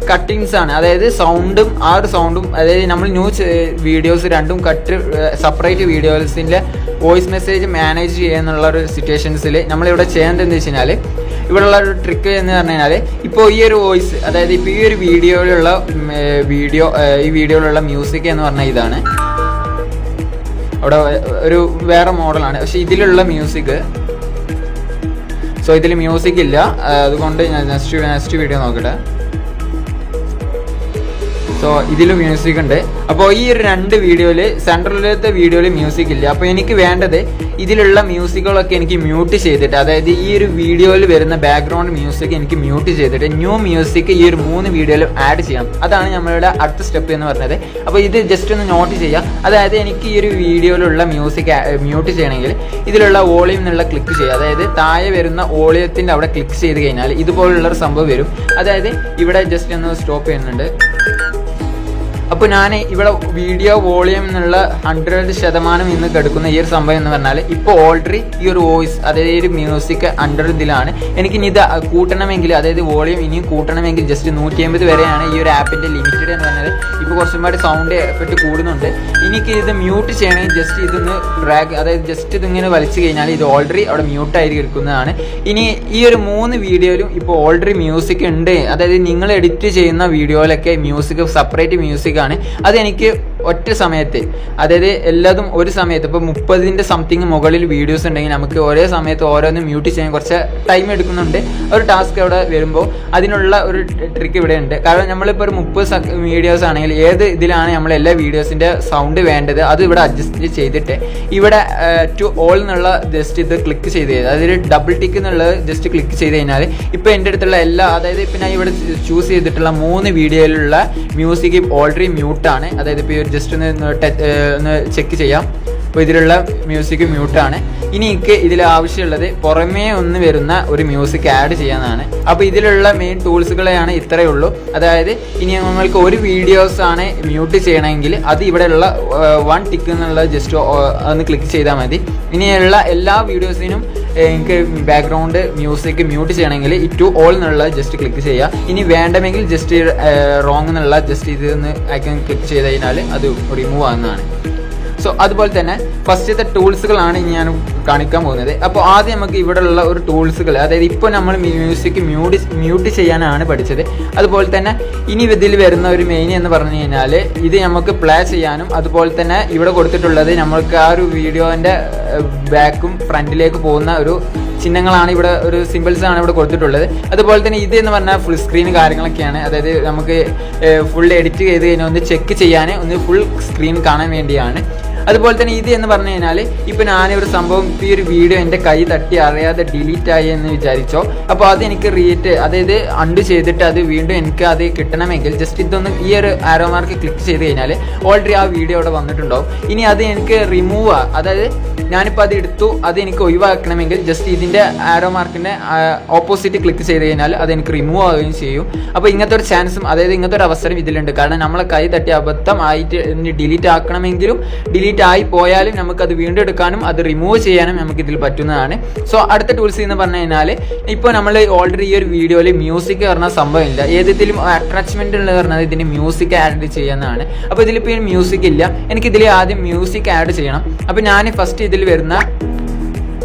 S1: കട്ടിങ്സ് ആണ്. അതായത് സൗണ്ടും ആ ഒരു സൗണ്ടും, അതായത് നമ്മൾ ന്യൂസ് വീഡിയോസ് രണ്ടും സെപ്പറേറ്റ് വീഡിയോസിൻ്റെ വോയിസ് മെസ്സേജ് മാനേജ് ചെയ്യുന്നുള്ള ഒരു സിറ്റുവേഷൻസിൽ നമ്മളിവിടെ ചെയ്യേണ്ടത് എന്ന് വെച്ച് കഴിഞ്ഞാൽ ഇവിടെയുള്ള ഒരു ട്രിക്ക് എന്ന് പറഞ്ഞു കഴിഞ്ഞാൽ ഇപ്പോൾ ഈ ഒരു വോയിസ്, അതായത് ഇപ്പോൾ ഈ ഒരു വീഡിയോയിലുള്ള മ്യൂസിക് എന്ന് പറഞ്ഞാൽ ഇതാണ്. അവിടെ ഒരു വേറെ മോഡലാണ്. പക്ഷെ ഇതിലുള്ള മ്യൂസിക്, സോ ഇതിൽ മ്യൂസിക് ഇല്ല. അതുകൊണ്ട് ഞാൻ നെക്സ്റ്റ് വീഡിയോ നോക്കട്ടെ. സോ ഇതിൽ മ്യൂസിക് ഉണ്ട്. അപ്പോൾ ഈ ഒരു 2 വീഡിയോയിൽ സെൻട്രലിലത്തെ വീഡിയോയിൽ മ്യൂസിക് ഇല്ല. അപ്പോൾ എനിക്ക് വേണ്ടത് ഇതിലുള്ള മ്യൂസിക്കുകളൊക്കെ എനിക്ക് മ്യൂട്ട് ചെയ്തിട്ട്, അതായത് ഈ ഒരു വീഡിയോയിൽ വരുന്ന ബാക്ക്ഗ്രൗണ്ട് മ്യൂസിക് എനിക്ക് മ്യൂട്ട് ചെയ്തിട്ട് ന്യൂ മ്യൂസിക് ഈ ഒരു 3 വീഡിയോയിൽ ആഡ് ചെയ്യണം. അതാണ് നമ്മളുടെ അടുത്ത സ്റ്റെപ്പ് എന്ന് പറഞ്ഞത്. അപ്പോൾ ഇത് ജസ്റ്റ് ഒന്ന് നോട്ട് ചെയ്യുക. അതായത് എനിക്ക് ഈ ഒരു വീഡിയോയിലുള്ള മ്യൂസിക് മ്യൂട്ട് ചെയ്യണമെങ്കിൽ ഇതിലുള്ള വോളിയം എന്നുള്ള ക്ലിക്ക് ചെയ്യുക. അതായത് താഴെ വരുന്ന വോളിയത്തിൻ്റെ അവിടെ ക്ലിക്ക് ചെയ്ത് കഴിഞ്ഞാൽ ഇതുപോലുള്ളൊരു സംഭവം വരും. അതായത് ഇവിടെ ജസ്റ്റ് ഒന്ന് സ്റ്റോപ്പ് ചെയ്യുന്നുണ്ട്. അപ്പോൾ ഞാൻ ഇവിടെ വീഡിയോ വോളിയം എന്നുള്ള 100% ഇന്ന് കെടുക്കുന്ന ഈ ഒരു സംഭവം എന്ന് പറഞ്ഞാൽ ഇപ്പോൾ ഓൾറെഡി ഈ ഒരു വോയിസ്, അതായത് ഈ ഒരു മ്യൂസിക് 100 ഇതിലാണ്. എനിക്കിനി ഇത് കൂട്ടണമെങ്കിൽ, അതായത് വോളിയം ഇനിയും കൂട്ടണമെങ്കിൽ ജസ്റ്റ് 150 വരെയാണ് ഈ ഒരു ആപ്പിൻ്റെ ലിമിറ്റഡ് എന്ന് പറഞ്ഞത്. ഇപ്പോൾ കുറച്ചും കൂടി സൗണ്ട് എഫക്റ്റ് കൂടുന്നുണ്ട്. എനിക്ക് ഇത് മ്യൂട്ട് ചെയ്യണമെങ്കിൽ ജസ്റ്റ് ഇതൊന്ന് ഡ്രാഗ്, അതായത് ജസ്റ്റ് ഇതിങ്ങനെ വലിച്ചു കഴിഞ്ഞാൽ ഇത് ഓൾറെഡി അവിടെ മ്യൂട്ടായി എടുക്കുന്നതാണ്. ഇനി ഈ ഒരു 3 വീഡിയോയിലും ഇപ്പോൾ ഓൾറെഡി മ്യൂസിക് ഉണ്ട്. അതായത് നിങ്ങൾ എഡിറ്റ് ചെയ്യുന്ന വീഡിയോയിലൊക്കെ മ്യൂസിക്, സെപ്പറേറ്റ് മ്യൂസിക് ആണ്. അതെനിക്ക് ഒറ്റ സമയത്ത്, അതായത് എല്ലാതും ഒരു സമയത്ത് ഇപ്പോൾ 30 സംതിങ് മുകളിൽ വീഡിയോസ് ഉണ്ടെങ്കിൽ നമുക്ക് ഒരേ സമയത്ത് ഓരോന്നും മ്യൂട്ട് ചെയ്യാൻ കുറച്ച് ടൈം എടുക്കുന്നുണ്ട്. ഒരു ടാസ്ക് അവിടെ വരുമ്പോൾ അതിനുള്ള ഒരു ട്രിക്ക് ഇവിടെ ഉണ്ട്. കാരണം നമ്മളിപ്പോൾ ഒരു 30 വീഡിയോസ് ആണെങ്കിൽ ഏത് ഇതിലാണ് നമ്മൾ എല്ലാ വീഡിയോസിൻ്റെ സൗണ്ട് വേണ്ടത് അത് ഇവിടെ അഡ്ജസ്റ്റ് ചെയ്തിട്ട് ഇവിടെ ടു ഓൾ എന്നുള്ള ജസ്റ്റ് ഇത് ക്ലിക്ക് ചെയ്ത് കഴിഞ്ഞാൽ, അതായത് ഡബിൾ ടിക്ക് എന്നുള്ളത് ജസ്റ്റ് ക്ലിക്ക് ചെയ്ത് കഴിഞ്ഞാൽ ഇപ്പോൾ എൻ്റെ അടുത്തുള്ള എല്ലാ, അതായത് ഇപ്പം ഞാൻ ഇവിടെ ചൂസ് ചെയ്തിട്ടുള്ള 3 വീഡിയോയിലുള്ള മ്യൂസിക് ഓൾറെഡി മ്യൂട്ടാണ്. അതായത് ഇപ്പോൾ ജസ്റ്റ് ഒന്ന് ചെക്ക് ചെയ്യാം. അപ്പോൾ ഇതിലുള്ള മ്യൂസിക് മ്യൂട്ടാണ്. ഇനി എനിക്ക് ഇതിൽ ആവശ്യമുള്ളത് പുറമേ ഒന്ന് വരുന്ന ഒരു മ്യൂസിക് ആഡ് ചെയ്യാനാണ്. അപ്പോൾ ഇതിലുള്ള മെയിൻ ടൂൾസുകളെയാണ് ഇത്രയേ ഉള്ളൂ. അതായത് ഇനി നമ്മൾക്ക് ഒരു വീഡിയോസ് ആണ് മ്യൂട്ട് ചെയ്യണമെങ്കിൽ അത് ഇവിടെയുള്ള 1 ടിക്ക് എന്നുള്ള ജസ്റ്റ് ഒന്ന് ക്ലിക്ക് ചെയ്താൽ മതി. ഇനിയുള്ള എല്ലാ വീഡിയോസിനും എനിക്ക് ബാക്ക്ഗ്രൗണ്ട് മ്യൂസിക് മ്യൂട്ട് ചെയ്യണമെങ്കിൽ ടു ഓൾ എന്നുള്ള ജസ്റ്റ് ക്ലിക്ക് ചെയ്യുക. ഇനി വേണ്ടമെങ്കിൽ ജസ്റ്റ് റോങ് എന്നുള്ള ജസ്റ്റ് ഇത് ഒന്ന് ഐക്കൺ ക്ലിക്ക് ചെയ്ത് കഴിഞ്ഞാൽ അത് റിമൂവ് ആകുന്നതാണ്. സോ അതുപോലെ തന്നെ ഫസ്റ്റത്തെ ടൂൾസുകളാണ് ഇനി ഞാൻ കാണിക്കാൻ പോകുന്നത്. അപ്പോൾ ആദ്യം നമുക്ക് ഇവിടെയുള്ള ഒരു ടൂൾസുകൾ, അതായത് ഇപ്പോൾ നമ്മൾ മ്യൂസിക് മ്യൂട്ട് ചെയ്യാനാണ് പഠിച്ചത്. അതുപോലെ തന്നെ ഇനി ഇതിൽ വരുന്ന ഒരു മെയിൻ എന്ന് പറഞ്ഞു കഴിഞ്ഞാൽ ഇത് നമുക്ക് പ്ലേ ചെയ്യാനും, അതുപോലെ തന്നെ ഇവിടെ കൊടുത്തിട്ടുള്ളത് നമ്മൾക്ക് ആ ഒരു വീഡിയോൻ്റെ ബാക്കും ഫ്രണ്ടിലേക്ക് പോകുന്ന ഒരു ചിഹ്നങ്ങളാണ് ഇവിടെ, ഒരു സിമ്പിൾസ് ആണ് ഇവിടെ കൊടുത്തിട്ടുള്ളത്. അതുപോലെ തന്നെ ഇത് എന്ന് പറഞ്ഞാൽ ഫുൾ സ്ക്രീൻ കാര്യങ്ങളൊക്കെയാണ്. അതായത് നമുക്ക് ഫുൾ എഡിറ്റ് ചെയ്ത് കഴിഞ്ഞാൽ ഒന്ന് ചെക്ക് ചെയ്യാൻ, ഒന്ന് ഫുൾ സ്ക്രീൻ കാണാൻ വേണ്ടിയാണ്. അതുപോലെ തന്നെ ഇത് എന്ന് പറഞ്ഞു കഴിഞ്ഞാൽ ഇപ്പോൾ ഞാനൊരു സംഭവം, ഈ ഒരു വീഡിയോ എൻ്റെ കൈ തട്ടി അറിയാതെ ഡിലീറ്റ് ആയി എന്ന് വിചാരിച്ചോ, അപ്പോൾ അത് എനിക്ക് അതായത് അൺഡു ചെയ്തിട്ട് അത് വീണ്ടും എനിക്ക് അത് കിട്ടണമെങ്കിൽ ജസ്റ്റ് ഇതൊന്ന് ഈ ഒരു ആരോ മാർക്ക് ക്ലിക്ക് ചെയ്ത് കഴിഞ്ഞാൽ ഓൾറെഡി ആ വീഡിയോ അവിടെ വന്നിട്ടുണ്ടാവും. ഇനി അത് എനിക്ക് റിമൂവ്, അതായത് ഞാനിപ്പോൾ അത് എടുത്തു, അത് എനിക്ക് ഒഴിവാക്കണമെങ്കിൽ ജസ്റ്റ് ഇതിൻ്റെ ആരോ മാർക്കിൻ്റെ ഓപ്പോസിറ്റ് ക്ലിക്ക് ചെയ്ത് കഴിഞ്ഞാൽ അത് എനിക്ക് റിമൂവ് ആവുകയും ചെയ്യും. അപ്പോൾ ഇങ്ങനത്തെ ഒരു ചാൻസും, അതായത് ഇങ്ങനത്തെ ഒരു അവസരം ഇതിലുണ്ട്. കാരണം നമ്മളെ കൈ തട്ടി അബദ്ധം ആയിട്ട് ഡിലീറ്റ് ആക്കണമെങ്കിലും ഡിലീറ്റ് ആയി പോയാലും നമുക്കത് വീണ്ടും എടുക്കാനും അത് റിമൂവ് ചെയ്യാനും നമുക്ക് ഇതിൽ പറ്റുന്നതാണ്. സോ അടുത്ത ടൂൾസ് എന്ന് പറഞ്ഞു കഴിഞ്ഞാൽ ഇപ്പോൾ നമ്മൾ ഓൾറെഡി ഈ ഒരു വീഡിയോയിൽ മ്യൂസിക് പറഞ്ഞ സംഭവമില്ല, ഏതെങ്കിലും അറ്റാച്ച്മെന്റ് ഉള്ളത് പറഞ്ഞാൽ ഇതിന് മ്യൂസിക് ആഡ് ചെയ്യുന്നതാണ്. അപ്പോൾ ഇതിലിപ്പോൾ മ്യൂസിക് ഇല്ല, എനിക്കിതിൽ ആദ്യം മ്യൂസിക് ആഡ് ചെയ്യണം. അപ്പോൾ ഞാൻ ഫസ്റ്റ് ഇതിൽ വരുന്ന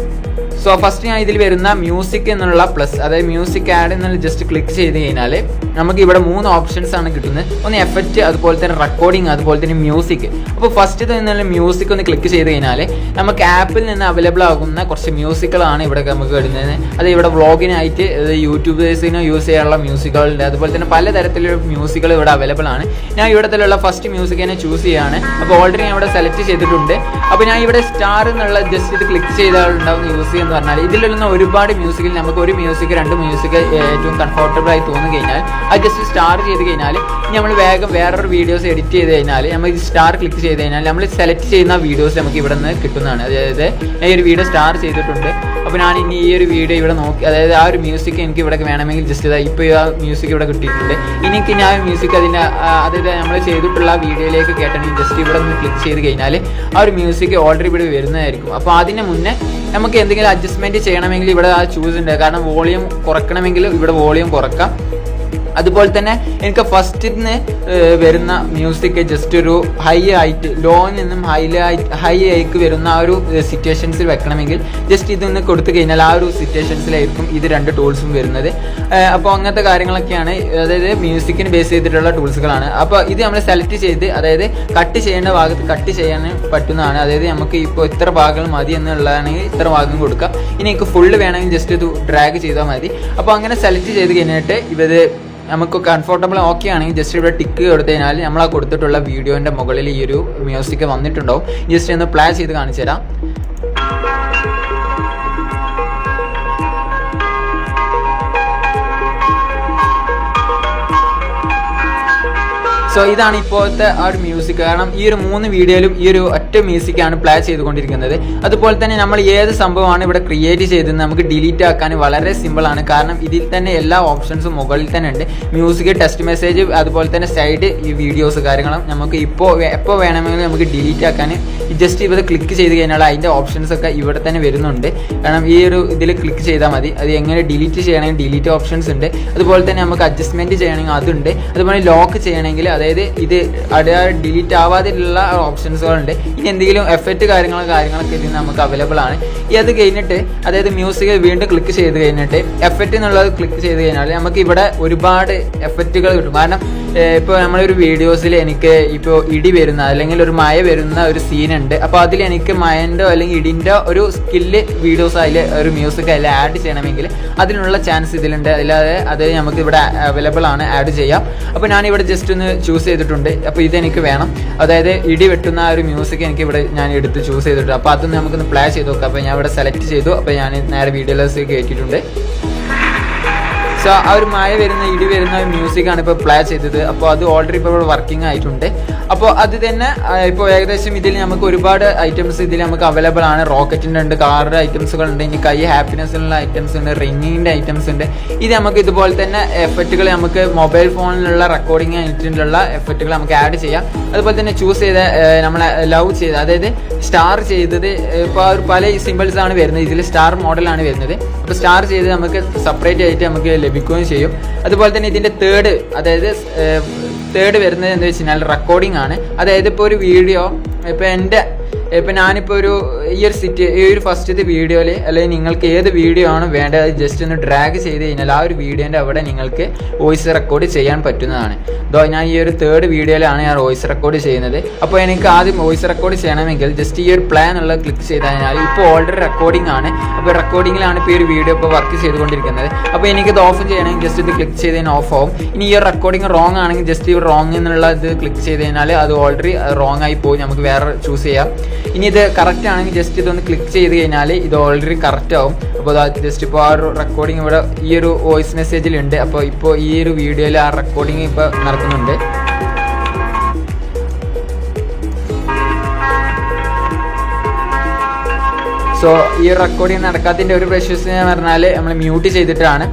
S1: ഞാൻ ഇതിൽ വരുന്ന മ്യൂസിക് എന്നുള്ള പ്ലസ്, അതായത് മ്യൂസിക് ആഡ് എന്നുള്ള ജസ്റ്റ് ക്ലിക്ക് ചെയ്ത് കഴിഞ്ഞാൽ നമുക്ക് ഇവിടെ 3 ഓപ്ഷൻസ് ആണ് കിട്ടുന്നത്. ഒന്ന് എഫക്റ്റ്, അതുപോലെ തന്നെ റെക്കോർഡിങ്, അതുപോലെ തന്നെ മ്യൂസിക്. അപ്പോൾ ഫസ്റ്റ് തന്നെ മ്യൂസിക് ഒന്ന് ക്ലിക്ക് ചെയ്ത് കഴിഞ്ഞാൽ നമുക്ക് ആപ്പിൽ നിന്ന് അവൈലബിൾ ആകുന്ന കുറച്ച് മ്യൂസിക്കുകളാണ് ഇവിടെ നമുക്ക് വരുന്നത്. അത് ഇവിടെ വ്ളോഗിനായിട്ട് യൂട്യൂബേഴ്സിന് യൂസ് ചെയ്യാനുള്ള മ്യൂസിക്കുകളുണ്ട്. അതുപോലെ തന്നെ പലതരത്തിലുള്ള മ്യൂസിക്കുകൾ ഇവിടെ അവൈലബിൾ ആണ്. ഞാൻ ഇവിടത്തിലുള്ള ഫസ്റ്റ് മ്യൂസിക് തന്നെ ചൂസ് ചെയ്യാണ്. അപ്പോൾ ഓൾറെഡി ഞാൻ ഇവിടെ സെലക്ട് ചെയ്തിട്ടുണ്ട്. അപ്പോൾ ഞാൻ ഇവിടെ സ്റ്റാർ എന്നുള്ള ജസ്റ്റ് ഇത് ക്ലിക്ക് ചെയ്താൽ ഉണ്ടാവുന്ന യൂസ് ചെയ്യുന്ന പറഞ്ഞാൽ ഇതിലുള്ള ഒരുപാട് മ്യൂസിക്കിൽ നമുക്ക് ഒരു മ്യൂസിക് 2 മ്യൂസിക് ഏറ്റവും കംഫർട്ടബിൾ ആയി തോന്നി കഴിഞ്ഞാൽ അത് ജസ്റ്റ് സ്റ്റാർ ചെയ്ത് കഴിഞ്ഞാൽ നമ്മൾ വേഗം വേറൊരു വീഡിയോസ് എഡിറ്റ് ചെയ്ത് കഴിഞ്ഞാൽ നമ്മൾ സ്റ്റാർ ക്ലിക്ക് ചെയ്ത് കഴിഞ്ഞാൽ നമ്മൾ സെലക്ട് ചെയ്യുന്ന വീഡിയോസ് നമുക്ക് ഇവിടെ നിന്ന് കിട്ടുന്നതാണ്. അതായത് ഞാൻ ഈ ഒരു വീഡിയോ സ്റ്റാർ ചെയ്തിട്ടുണ്ട്. അപ്പോൾ ഞാൻ ഇനി ഈ ഒരു വീഡിയോ ഇവിടെ നോക്കി, അതായത് ആ ഒരു മ്യൂസിക് എനിക്ക് ഇവിടെ വേണമെങ്കിൽ ജസ്റ്റ് ഇതാ ഇപ്പോൾ ആ മ്യൂസിക് ഇവിടെ കിട്ടിയിട്ടുണ്ട്. എനിക്ക് ഞാൻ മ്യൂസിക് അതിൻ്റെ അതായത് നമ്മൾ ചെയ്തിട്ടുള്ള വീഡിയോയിലേക്ക് കേട്ടണമെങ്കിൽ ജസ്റ്റ് ഇവിടെ നിന്ന് ക്ലിക്ക് ചെയ്ത് കഴിഞ്ഞാൽ ആ ഒരു മ്യൂസിക് ഓൾറെഡി ഇവിടെ വരുന്നതായിരിക്കും. അപ്പോൾ അതിന് മുന്നേ നമുക്ക് എന്തെങ്കിലും അഡ്ജസ്റ്റ്മെൻറ്റ് ചെയ്യണമെങ്കിൽ ഇവിടെ ആ ചൂസ് ഉണ്ട്. കാരണം വോളിയം കുറയ്ക്കണമെങ്കിൽ ഇവിടെ വോളിയം കുറക്കാം. അതുപോലെ തന്നെ എനിക്ക് ഫസ്റ്റിന്ന് വരുന്ന മ്യൂസിക് ജസ്റ്റ് ഒരു ഹൈ ആയിട്ട്, ലോയിൽ നിന്നും ഹൈ ആയിക്ക് വരുന്ന ആ ഒരു സിറ്റുവേഷൻസിൽ വെക്കണമെങ്കിൽ ജസ്റ്റ് ഇതൊന്ന് കൊടുത്തു കഴിഞ്ഞാൽ ആ ഒരു സിറ്റുവേഷൻസിലായിരിക്കും ഇത് 2 ടൂൾസും വരുന്നത്. അപ്പോൾ അങ്ങനത്തെ കാര്യങ്ങളൊക്കെയാണ്, അതായത് മ്യൂസിക്കിന് ബേസ് ചെയ്തിട്ടുള്ള ടൂൾസുകളാണ്. അപ്പോൾ ഇത് നമ്മൾ സെലക്ട് ചെയ്ത്, അതായത് കട്ട് ചെയ്യേണ്ട ഭാഗത്ത് കട്ട് ചെയ്യാൻ പറ്റുന്നതാണ്. അതായത് നമുക്ക് ഇപ്പോൾ ഇത്ര ഭാഗങ്ങൾ മതി എന്നുള്ളതാണെങ്കിൽ ഇത്ര ഭാഗം കൊടുക്കാം. ഇനി എനിക്ക് ഫുള്ള് വേണമെങ്കിൽ ജസ്റ്റ് ഇത് ഡ്രാഗ് ചെയ്താൽ മതി. അപ്പോൾ അങ്ങനെ സെലക്ട് ചെയ്ത് കഴിഞ്ഞിട്ട് ഇത് നമുക്ക് കംഫർട്ടബിൾ ഓക്കെ ആണെങ്കിൽ ജസ്റ്റ് ഇവിടെ ടിക്ക് കൊടുത്തു കഴിഞ്ഞാൽ നമ്മൾ ആ കൊടുത്തിട്ടുള്ള വീഡിയോൻ്റെ മുകളിൽ ഈ ഒരു മ്യൂസിക് വന്നിട്ടുണ്ടാവും. ജസ്റ്റ് ഒന്ന് പ്ലേ ചെയ്ത് കാണിച്ചു തരാം. സോ ഇതാണ് ഇപ്പോഴത്തെ ആ ഒരു മ്യൂസിക്. കാരണം ഈ ഒരു 3 വീഡിയോയിലും ഈ ഒരു ഒറ്റ മ്യൂസിക്കാണ് പ്ലേ ചെയ്തുകൊണ്ടിരിക്കുന്നത്. അതുപോലെ തന്നെ നമ്മൾ ഏത് സംഭവമാണ് ഇവിടെ ക്രിയേറ്റ് ചെയ്തത് നമുക്ക് ഡിലീറ്റ് ആക്കാൻ വളരെ സിമ്പിളാണ്. കാരണം ഇതിൽ തന്നെ എല്ലാ ഓപ്ഷൻസും മുകളിൽ തന്നെ ഉണ്ട്. മ്യൂസിക്, ടെക്സ്റ്റ് മെസ്സേജ്, അതുപോലെ തന്നെ സൈഡ് ഈ വീഡിയോസ് കാര്യങ്ങളും നമുക്ക് എപ്പോൾ വേണമെങ്കിലും നമുക്ക് ഡിലീറ്റ് ആക്കാൻ ജസ്റ്റ് ഇവിടെ ക്ലിക്ക് ചെയ്ത് കഴിഞ്ഞാൽ അതിൻ്റെ ഓപ്ഷൻസ് ഒക്കെ ഇവിടെ തന്നെ വരുന്നുണ്ട്. കാരണം ഈ ഒരു ഇതിൽ ക്ലിക്ക് ചെയ്താൽ മതി. അത് എങ്ങനെ ഡിലീറ്റ് ചെയ്യണമെങ്കിൽ ഡിലീറ്റ് ഓപ്ഷൻസ് ഉണ്ട്. അതുപോലെ തന്നെ നമുക്ക് അഡ്ജസ്റ്റ്മെൻറ്റ് ചെയ്യണമെങ്കിൽ അതുണ്ട്. അതുപോലെ ലോക്ക് ചെയ്യണമെങ്കിൽ, അതായത് ഇത് ഡിലീറ്റ് ആവാതെയുള്ള ഓപ്ഷൻസുകളുണ്ട്. ഇനി എന്തെങ്കിലും എഫക്റ്റ് കാര്യങ്ങളൊക്കെ ഇതിന് നമുക്ക് അവൈലബിൾ ആണ്. ഈ അത് കഴിഞ്ഞിട്ട്, അതായത് മ്യൂസിക് വീണ്ടും ക്ലിക്ക് ചെയ്ത് കഴിഞ്ഞിട്ട് എഫക്റ്റ് എന്നുള്ളത് ക്ലിക്ക് ചെയ്ത് കഴിഞ്ഞാൽ നമുക്ക് ഇവിടെ ഒരുപാട് എഫക്റ്റുകൾ കിട്ടും. കാരണം ഇപ്പോൾ നമ്മളൊരു വീഡിയോസിൽ എനിക്ക് ഇപ്പോൾ ഇടി വരുന്ന അല്ലെങ്കിൽ ഒരു മഴ വരുന്ന ഒരു സീനുണ്ട്. അപ്പോൾ അതിൽ എനിക്ക് മഴൻ്റെ അല്ലെങ്കിൽ ഇടിൻ്റെ ഒരു സ്കില്ല് വീഡിയോസ് അതിൽ ഒരു മ്യൂസിക് അതിൽ ആഡ് ചെയ്യണമെങ്കിൽ അതിനുള്ള ചാൻസ് ഇതിലുണ്ട്. അല്ലാതെ അത് നമുക്ക് ഇവിടെ അവൈലബിൾ ആണ്, ആഡ് ചെയ്യാം. അപ്പോൾ ഞാനിവിടെ ജസ്റ്റ് ഒന്ന് ചൂസ് ചെയ്തിട്ടുണ്ട്. അപ്പോൾ ഇതെനിക്ക് വേണം, അതായത് ഇടി വെട്ടുന്ന ആ ഒരു മ്യൂസിക് എനിക്ക് ഇവിടെ ഞാൻ എടുത്ത് ചൂസ് ചെയ്തിട്ടുണ്ട്. അപ്പോൾ അതൊന്ന് നമുക്കൊന്ന് പ്ലേ ചെയ്ത് നോക്കാം. അപ്പോൾ ഞാൻ ഇവിടെ സെലക്ട് ചെയ്തു. അപ്പോൾ ഞാൻ നേരെ വീഡിയോയിലേക്ക് കയറ്റിയിട്ടുണ്ട്. സോ ആ ഒരു മഴ വരുന്ന ഇടി വരുന്ന മ്യൂസിക്കാണ് ഇപ്പോൾ പ്ലേ ചെയ്തത്. അപ്പോൾ അത് ഓൾറെഡി ഇപ്പോൾ ഇവിടെ വർക്കിംഗ് ആയിട്ടുണ്ട്. അപ്പോൾ അത് തന്നെ ഇപ്പോൾ ഏകദേശം ഇതിൽ നമുക്ക് ഒരുപാട് ഐറ്റംസ് ഇതിൽ നമുക്ക് അവൈലബിൾ ആണ്. റോക്കറ്റിൻ്റെ ഉണ്ട്, കാറിൻ്റെ ഐറ്റംസുകളുണ്ട്, ഇനി കൈ ഹാപ്പിനെസ്സിനുള്ള ഐറ്റംസ് ഉണ്ട്, റിങ്ങിൻ്റെ ഐറ്റംസ് ഉണ്ട്. ഇത് നമുക്ക് ഇതുപോലെ തന്നെ എഫക്റ്റുകൾ നമുക്ക് മൊബൈൽ ഫോണിലുള്ള റെക്കോർഡിംഗ് ആയിട്ടുള്ള എഫക്റ്റുകൾ നമുക്ക് ആഡ് ചെയ്യാം. അതുപോലെ തന്നെ ചൂസ് ചെയ്ത നമ്മളെ ലവ് ചെയ്ത്, അതായത് സ്റ്റാർ ചെയ്തത് ഇപ്പോൾ പല സിമ്പിൾസ് ആണ് വരുന്നത്. ഇതിൽ സ്റ്റാർ മോഡലാണ് വരുന്നത്. അപ്പോൾ സ്റ്റാർ ചെയ്ത് നമുക്ക് സെപ്പറേറ്റ് ആയിട്ട് നമുക്ക് ലഭിക്കുകയും ചെയ്യും. അതുപോലെ തന്നെ ഇതിൻ്റെ തേർഡ് വരുന്നത് എന്താ വെച്ച് കഴിഞ്ഞാൽ റെക്കോർഡിംഗ് ആണ്. അതായത് ഇപ്പോൾ ഒരു വീഡിയോ ഇപ്പം ഞാനിപ്പോൾ ഈ ഒരു ഫസ്റ്റത്തെ വീഡിയോയിൽ അല്ലെങ്കിൽ നിങ്ങൾക്ക് ഏത് വീഡിയോ ആണ് വേണ്ടത് അത് ജസ്റ്റ് ഒന്ന് ഡ്രാഗ് ചെയ്ത് കഴിഞ്ഞാൽ ആ ഒരു വീഡിയോൻ്റെ അവിടെ നിങ്ങൾക്ക് വോയിസ് റെക്കോർഡ് ചെയ്യാൻ പറ്റുന്നതാണ്. ഞാൻ ഈ ഒരു തേർഡ് വീഡിയോയിലാണ് ഞാൻ വോയിസ് റെക്കോർഡ് ചെയ്യുന്നത്. അപ്പോൾ എനിക്ക് ആദ്യം വോയിസ് റെക്കോർഡ് ചെയ്യണമെങ്കിൽ ജസ്റ്റ് ഈ ഒരു പ്ലാൻ ഉള്ളത് ക്ലിക്ക് ചെയ്ത് കഴിഞ്ഞാൽ ഇപ്പോൾ ഓൾറെഡി റെക്കോർഡിംഗ് ആണ്. അപ്പോൾ റെക്കോർഡിങ്ങിലാണ് ഇപ്പോൾ ഈ ഒരു വീഡിയോ ഇപ്പോൾ വർക്ക് ചെയ്തുകൊണ്ടിരിക്കുന്നത്. അപ്പോൾ എനിക്കിത് ഓഫ് ചെയ്യണമെങ്കിൽ ജസ്റ്റ് ഇത് ക്ലിക്ക് ചെയ്ത് കഴിഞ്ഞാൽ ഓഫ് ആവും. ഇനി ഈ റെക്കോർഡിംഗ് റോങ് ആണെങ്കിൽ ജസ്റ്റ് ഈ റോങ് എന്നുള്ള ഇത് ക്ലിക്ക് ചെയ്ത് കഴിഞ്ഞാൽ അത് ഓൾറെഡി റോങ് ആയി പോയി, നമുക്ക് വേറെ ചൂസ് ചെയ്യാം. ഇനി ഇത് കറക്റ്റ് ആണെങ്കിൽ ജസ്റ്റ് ഇതൊന്ന് ക്ലിക്ക് ചെയ്ത് കഴിഞ്ഞാൽ ഇത് ഓൾറെഡി കറക്റ്റ് ആവും. അപ്പോൾ ജസ്റ്റ് ഇപ്പോൾ ആ ഒരു റെക്കോർഡിംഗ് ഇവിടെ ഈ ഒരു വോയിസ് മെസ്സേജിലുണ്ട്. അപ്പോൾ ഇപ്പോൾ ഈ ഒരു വീഡിയോയിൽ ആ റെക്കോർഡിംഗ് ഇപ്പോൾ നടക്കുന്നുണ്ട്. സോ ഈ റെക്കോർഡിംഗ് നടക്കാത്തതിൻ്റെ ഒരു പ്രശ്നം എന്ന് പറഞ്ഞാൽ നമ്മൾ മ്യൂട്ട് ചെയ്തിട്ടാണ്.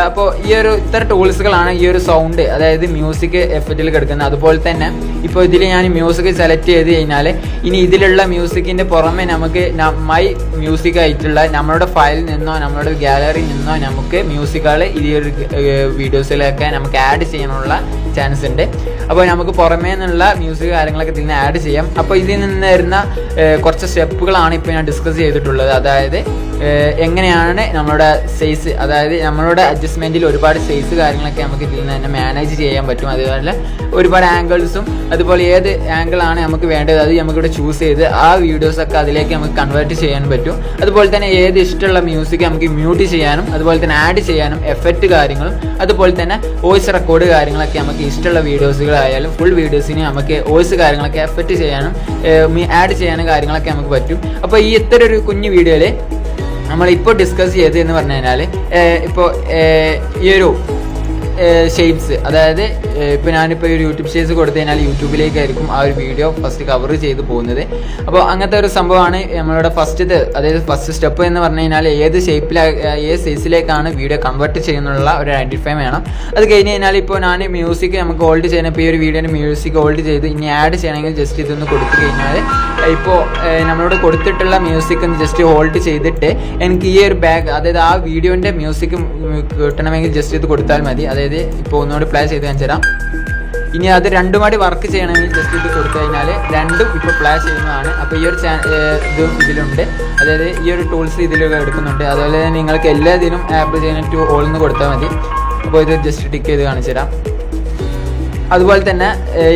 S1: അപ്പോൾ ഇത്ര ടൂൾസുകളാണ് ഈ ഒരു സൗണ്ട്, അതായത് മ്യൂസിക് എഫക്റ്റിൽ കിടക്കുന്നത്. അതുപോലെ തന്നെ ഇപ്പോൾ ഇതിൽ ഞാൻ മ്യൂസിക് സെലക്ട് ചെയ്ത് കഴിഞ്ഞാൽ ഇനി ഇതിലുള്ള മ്യൂസിക്കിൻ്റെ പുറമെ നമുക്ക് മൈ മ്യൂസിക് ആയിട്ടുള്ള നമ്മളുടെ ഫയലിൽ നിന്നോ നമ്മളുടെ ഗാലറിയിൽ നിന്നോ നമുക്ക് മ്യൂസിക്കുകൾ ഈ ഒരു വീഡിയോസിലൊക്കെ നമുക്ക് ആഡ് ചെയ്യാനുള്ള ചാൻസ് ഉണ്ട്. അപ്പോൾ നമുക്ക് പുറമേ നിന്നുള്ള മ്യൂസിക് കാര്യങ്ങളൊക്കെ ഇതിൽ നിന്ന് ആഡ് ചെയ്യാം. അപ്പോൾ ഇതിൽ നിന്ന് വരുന്ന കുറച്ച് സ്റ്റെപ്പുകളാണ് ഇപ്പോൾ ഞാൻ ഡിസ്കസ് ചെയ്തിട്ടുള്ളത്. അതായത് എങ്ങനെയാണ് നമ്മളുടെ സൈസ്, അതായത് നമ്മളുടെ അഡ്ജസ്റ്റ്മെൻറ്റിൽ ഒരുപാട് സൈസ് കാര്യങ്ങളൊക്കെ നമുക്ക് ഇതിൽ നിന്ന് തന്നെ മാനേജ് ചെയ്യാൻ പറ്റും. അതുപോലെ ഒരുപാട് ആംഗിൾസും അതുപോലെ ഏത് ആംഗിളാണ് നമുക്ക് വേണ്ടത് അത് നമുക്കിവിടെ ചൂസ് ചെയ്ത് ആ വീഡിയോസൊക്കെ അതിലേക്ക് നമുക്ക് കൺവേർട്ട് ചെയ്യാൻ പറ്റും. അതുപോലെ തന്നെ ഏത് ഇഷ്ടമുള്ള മ്യൂസിക് നമുക്ക് മ്യൂട്ട് ചെയ്യാനും അതുപോലെ തന്നെ ആഡ് ചെയ്യാനും എഫക്റ്റ് കാര്യങ്ങളും അതുപോലെ തന്നെ വോയിസ് റെക്കോർഡ് കാര്യങ്ങളൊക്കെ നമുക്ക് ഇഷ്ടമുള്ള വീഡിയോസുകളായാലും ഫുൾ വീഡിയോസിന് നമുക്ക് വോയിസ് കാര്യങ്ങളൊക്കെ എഫക്റ്റ് ചെയ്യാനും ആഡ് ചെയ്യാനും കാര്യങ്ങളൊക്കെ നമുക്ക് പറ്റും. അപ്പോൾ ഈ ഇത്ര ഒരു കുഞ്ഞു വീഡിയോയിൽ നമ്മളിപ്പോൾ ഡിസ്കസ് ചെയ്ത് എന്ന് പറഞ്ഞു കഴിഞ്ഞാൽ ഇപ്പോൾ ഈ ഒരു ഷേപ്സ്, അതായത് ഇപ്പോൾ ഞാനിപ്പോൾ ഒരു യൂട്യൂബ് ഷേപ്സ് കൊടുത്തു കഴിഞ്ഞാൽ യൂട്യൂബിലേക്കായിരിക്കും ആ ഒരു വീഡിയോ ഫസ്റ്റ് കവർ ചെയ്ത് പോകുന്നത്. അപ്പോൾ അങ്ങനത്തെ ഒരു സംഭവമാണ് നമ്മളുടെ ഫസ്റ്റ് സ്റ്റെപ്പ് എന്ന് പറഞ്ഞു കഴിഞ്ഞാൽ ഏത് സൈസിലേക്കാണ് വീഡിയോ കൺവേർട്ട് ചെയ്യുന്നുള്ള ഒരു ഐഡൻറ്റിഫൈ വേണം. അത് കഴിഞ്ഞ് കഴിഞ്ഞാൽ ഇപ്പോൾ ഞാൻ മ്യൂസിക് നമുക്ക് ഹോൾഡ് ചെയ്യണം. ഇപ്പോൾ ഈ ഒരു വീഡിയോൻ്റെ മ്യൂസിക് ഹോൾഡ് ചെയ്ത് ഇനി ആഡ് ചെയ്യണമെങ്കിൽ ജസ്റ്റ് ഇതൊന്ന് കൊടുത്തു കഴിഞ്ഞാൽ ഇപ്പോൾ നമ്മളോട് കൊടുത്തിട്ടുള്ള മ്യൂസിക് ഒന്ന് ജസ്റ്റ് ഹോൾഡ് ചെയ്തിട്ട് എനിക്ക് ഈ ഒരു അതായത് ആ വീഡിയോൻ്റെ മ്യൂസിക് കിട്ടണമെങ്കിൽ ജസ്റ്റ് ഇത് കൊടുത്താൽ മതി. അതായത് ഇപ്പോൾ ഒന്നുകൂടി പ്ലേ ചെയ്ത് കാണിച്ചു തരാം. ഇനി അത് രണ്ടും കൂടി വർക്ക് ചെയ്യണമെങ്കിൽ ജസ്റ്റ് ഇത് കൊടുത്തു കഴിഞ്ഞാൽ രണ്ടും ഇപ്പോൾ പ്ലേ ചെയ്യുന്നതാണ്. അപ്പോൾ ഈ ഒരു ഇതും ഇതിലുണ്ട്, അതായത് ഈ ഒരു ടൂൾസ് ഇതിലൊക്കെ എടുക്കുന്നുണ്ട്. അതുപോലെ തന്നെ നിങ്ങൾക്ക് എല്ലാത്തിനും ആപ്പ് ചെയ്യാൻ ഓൾ എന്ന് കൊടുത്താൽ മതി. അപ്പോൾ ഇത് ജസ്റ്റ് ടിക്ക് ചെയ്ത് കാണിച്ചു തരാം. അതുപോലെ തന്നെ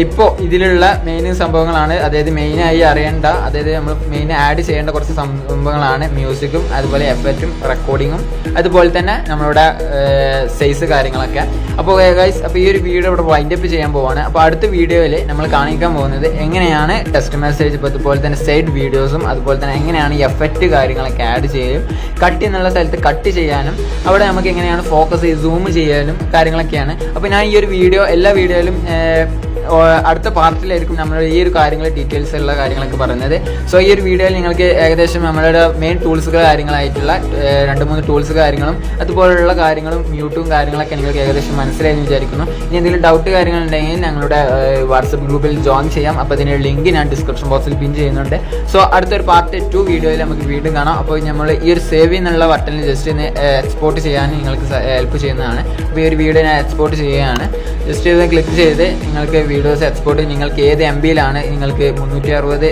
S1: ഇപ്പോൾ ഇതിലുള്ള മെയിൻ സംഭവങ്ങളാണ്, അതായത് മെയിനായി അറിയേണ്ട, അതായത് നമ്മൾ മെയിൻ ആഡ് ചെയ്യേണ്ട കുറച്ച് സംഭവങ്ങളാണ് മ്യൂസിക്കും അതുപോലെ എഫക്റ്റും റെക്കോർഡിങ്ങും അതുപോലെ തന്നെ നമ്മളുടെ സൈസ് കാര്യങ്ങളൊക്കെ. അപ്പോൾ ഗൈസ്, അപ്പോൾ ഈ ഒരു വീഡിയോ ഇവിടെ വൈൻഡപ്പ് ചെയ്യാൻ പോവാണ്. അപ്പോൾ അടുത്ത വീഡിയോയിൽ നമ്മൾ കാണിക്കാൻ പോകുന്നത് എങ്ങനെയാണ് ടെക്സ്റ്റ് മെസ്സേജ് അതുപോലെ തന്നെ സൈഡ് വീഡിയോസും അതുപോലെ തന്നെ എങ്ങനെയാണ് ഈ എഫക്റ്റ് കാര്യങ്ങളൊക്കെ ആഡ് ചെയ്യും, കട്ട് എന്നുള്ള സ്ഥലത്ത് കട്ട് ചെയ്യാനും അവിടെ നമുക്ക് എങ്ങനെയാണ് ഫോക്കസ് ചെയ്ത് സൂം ചെയ്യാനും കാര്യങ്ങളൊക്കെയാണ്. അപ്പോൾ ഞാൻ ഈ ഒരു വീഡിയോ എല്ലാ വീഡിയോയിലും അടുത്ത പാർട്ടിലായിരിക്കും നമ്മൾ ഈ ഒരു കാര്യങ്ങൾ ഡീറ്റെയിൽസ് ഉള്ള കാര്യങ്ങളൊക്കെ പറയുന്നത്. സോ ഈ ഒരു വീഡിയോയിൽ നിങ്ങൾക്ക് ഏകദേശം നമ്മളുടെ മെയിൻ ടൂൾസുകൾ കാര്യങ്ങളായിട്ടുള്ള 2-3 ടൂൾസ് കാര്യങ്ങളും അതുപോലുള്ള കാര്യങ്ങളും മ്യൂട്ടും കാര്യങ്ങളൊക്കെ നിങ്ങൾക്ക് ഏകദേശം മനസ്സിലായെന്ന് വിചാരിക്കുന്നു. ഇനി എന്തെങ്കിലും ഡൗട്ട് കാര്യങ്ങളുണ്ടെങ്കിൽ ഞങ്ങളുടെ വാട്സപ്പ് ഗ്രൂപ്പിൽ ജോയിൻ ചെയ്യാം. അപ്പോൾ അതിൻ്റെ ലിങ്ക് ഞാൻ ഡിസ്ക്രിപ്ഷൻ ബോക്സിൽ പിൻ ചെയ്യുന്നുണ്ട്. സോ അടുത്തൊരു പാർട്ട് 2 വീഡിയോയിൽ നമുക്ക് വീണ്ടും കാണാം. അപ്പോൾ നമ്മൾ ഈ ഒരു സേവ് എന്നുള്ള ബട്ടണിൽ ജസ്റ്റ് ഒന്ന് എക്സ്പോർട്ട് ചെയ്യാൻ നിങ്ങൾക്ക് ഹെൽപ്പ് ചെയ്യുന്നതാണ്. അപ്പോൾ ഈ ഒരു വീഡിയോ ഞാൻ എക്സ്പോർട്ട് ചെയ്യുകയാണ്. ജസ്റ്റ് ഇത് ക്ലിക്ക് ചെയ്ത് നിങ്ങൾക്ക് വീഡിയോസ് എക്സ്പോർട്ട് നിങ്ങൾക്ക് ഏത് MB-യിലാണ് നിങ്ങൾക്ക് 360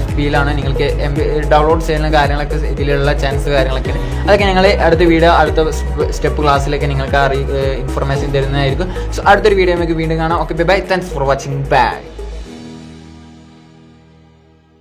S1: FB-യിലാണ് നിങ്ങൾക്ക് MB ഡൗൺലോഡ് ചെയ്യുന്ന കാര്യങ്ങളൊക്കെ ഇതിലുള്ള ചാൻസ് കാര്യങ്ങളൊക്കെ അതൊക്കെ ഞങ്ങൾ അടുത്ത വീഡിയോ അടുത്ത സ്റ്റെപ്പ് ക്ലാസ്സിലൊക്കെ നിങ്ങൾക്ക് ഇൻഫർമേഷൻ തരുന്നതായിരിക്കും. സോ അടുത്തൊരു വീഡിയോ നമുക്ക് വീണ്ടും കാണാം. Okay bye, thanks for watching. By.